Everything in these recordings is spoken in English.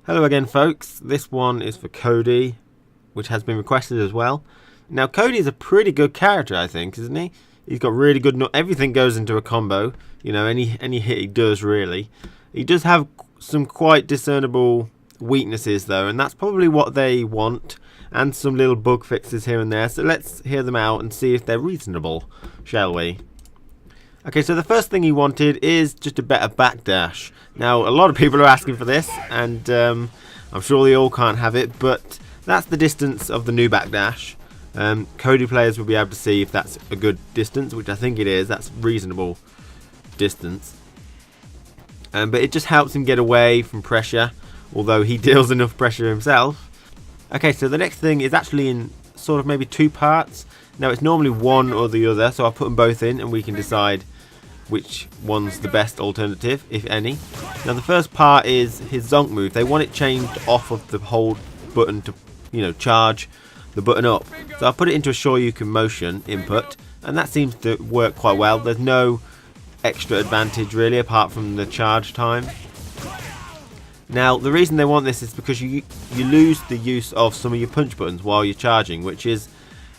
Hello again, folks. This one is for Cody, which has been requested as well. Now, Cody is a pretty good character, I think, isn't he? He's got really good... everything goes into a combo. You know, any hit he does, really. He does have some quite discernible weaknesses, though, and that's probably what they want. And some little bug fixes here and there. So let's hear them out and see if they're reasonable, shall we? Okay, so the first thing he wanted is just a better backdash. Now, a lot of people are asking for this, and I'm sure they all can't have it, but that's the distance of the new backdash. Cody players will be able to see if that's a good distance, which I think it is. That's reasonable distance. But it just helps him get away from pressure, although he deals enough pressure himself. Okay, so the next thing is actually in sort of maybe two parts. Now, it's normally one or the other, so I'll put them both in and we can decide which one's the best alternative, if any. Now, the first part is his Zonk move. They want it changed off of the hold button to, charge the button up. So I'll put it into a Sure You Can motion input, and that seems to work quite well. There's no extra advantage, really, apart from the charge time. Now, the reason they want this is because you lose the use of some of your punch buttons while you're charging, which is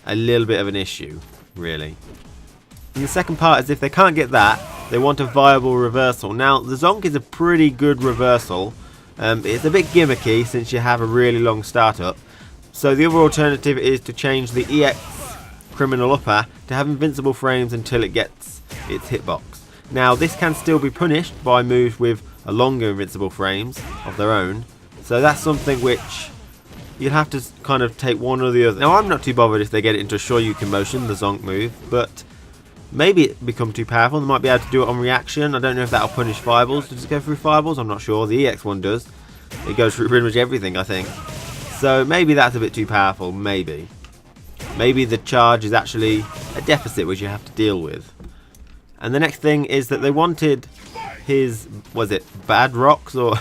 a little bit of an issue, really. And the second part is if they can't get that, they want a viable reversal. Now, the Zonk is a pretty good reversal. It's a bit gimmicky since you have a really long startup. So the other alternative is to change the EX criminal upper to have invincible frames until it gets its hitbox. Now, this can still be punished by moves with a longer invincible frames of their own. So that's something which you'd have to kind of take one or the other. Now, I'm not too bothered if they get it into a Sure You Can motion, the Zonk move, but maybe it become too powerful. They might be able to do it on reaction. I don't know if that'll punish fireballs. Does it go through fireballs? I'm not sure. The EX one does. It goes through pretty much everything, I think. So maybe that's a bit too powerful. Maybe. Maybe the charge is actually a deficit which you have to deal with. And the next thing is that they wanted his, was it bad rocks or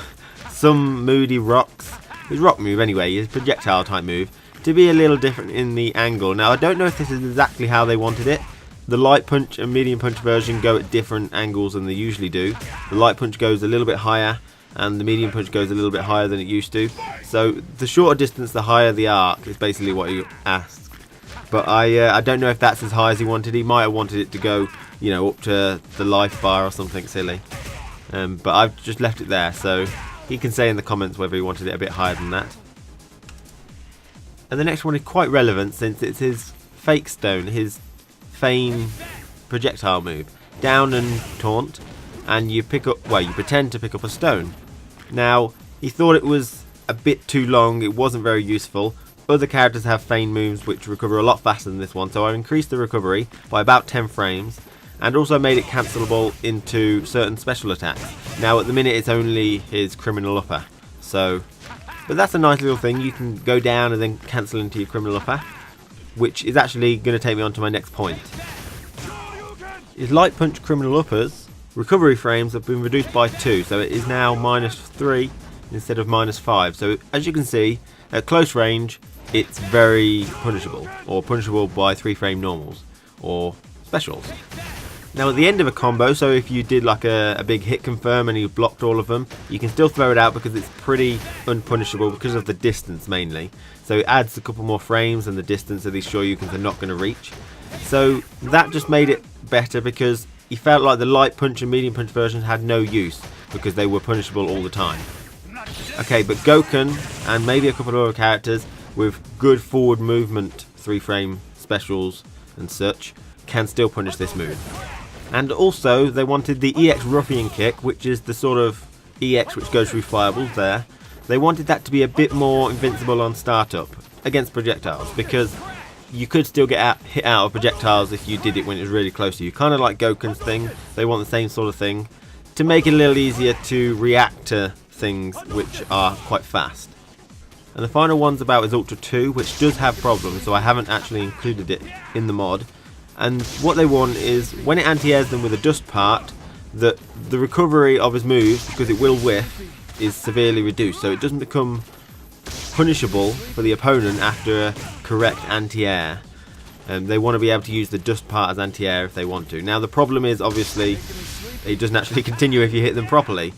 some moody rocks? His rock move anyway, his projectile type move, to be a little different in the angle. Now, I don't know if this is exactly how they wanted it. The light punch and medium punch version go at different angles than they usually do. The light punch goes a little bit higher and the medium punch goes a little bit higher than it used to. So the shorter distance, the higher the arc is basically what he asked. But I don't know if that's as high as he wanted. He might have wanted it to go, up to the life bar or something silly. But I've just left it there, so he can say in the comments whether he wanted it a bit higher than that. And the next one is quite relevant since it's his fake stone, his feign projectile move. Down and taunt, and you pick up, well, you pretend to pick up a stone. Now, he thought it was a bit too long, it wasn't very useful. Other characters have feign moves which recover a lot faster than this one, so I increased the recovery by about 10 frames. And also made it cancelable into certain special attacks. Now at the minute it's only his criminal upper. So, but that's a nice little thing. You can go down and then cancel into your criminal upper, which is actually going to take me on to my next point. His light punch criminal uppers recovery frames have been reduced by 2, so it is now -3 instead of -5. So as you can see, at close range it's very punishable, or punishable by 3 frame normals or specials. Now at the end of a combo, so if you did like a big hit confirm and you blocked all of them, you can still throw it out because it's pretty unpunishable because of the distance mainly. So it adds a couple more frames and the distance of these Sure You Cans are not going to reach. So that just made it better because he felt like the light punch and medium punch versions had no use because they were punishable all the time. Okay, but Goken and maybe a couple of other characters with good forward movement 3 frame specials and such can still punish this move. And also, they wanted the EX Ruffian Kick, which is the sort of EX which goes through fireballs there. They wanted that to be a bit more invincible on startup against projectiles, because you could still get hit out of projectiles if you did it when it was really close to you. Kind of like Goken's thing, they want the same sort of thing to make it a little easier to react to things which are quite fast. And the final one's about his Ultra 2, which does have problems, so I haven't actually included it in the mod. And what they want is, when it anti-airs them with a dust part, that the recovery of his moves, because it will whiff, is severely reduced. So it doesn't become punishable for the opponent after a correct anti-air. They want to be able to use the dust part as anti-air if they want to. Now the problem is, obviously, it doesn't actually continue if you hit them properly.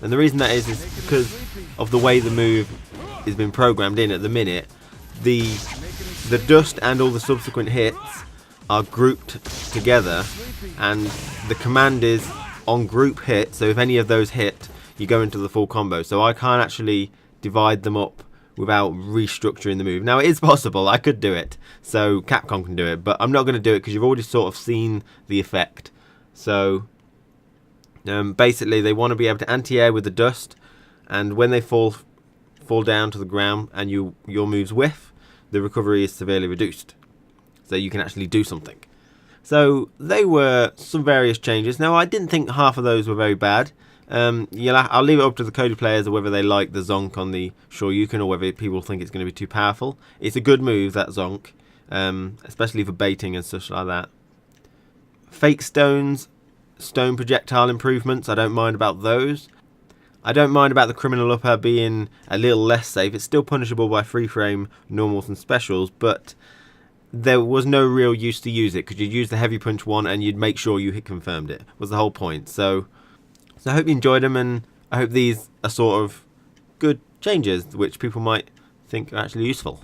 And the reason that is because of the way the move has been programmed in at the minute. The dust and all the subsequent hits are grouped together, and the command is on group hit, so if any of those hit, you go into the full combo. So I can't actually divide them up without restructuring the move. Now, it is possible, I could do it, so Capcom can do it, but I'm not going to do it because you've already sort of seen the effect. So basically they want to be able to anti-air with the dust, and when they fall down to the ground and your moves whiff, the recovery is severely reduced, so you can actually do something. So they were some various changes. Now, I didn't think half of those were very bad. I'll leave it up to the Cody players or whether they like the Zonk on the Shoryuken or whether people think it's going to be too powerful. It's a good move, that Zonk, especially for baiting and stuff like that. Fake stones, stone projectile improvements, I don't mind about those. I don't mind about the criminal upper being a little less safe. It's still punishable by free frame, normals and specials, but there was no real use to use it because you'd use the heavy punch one and you'd make sure you hit confirmed it, was the whole point. So I hope you enjoyed them, and I hope these are sort of good changes which people might think are actually useful.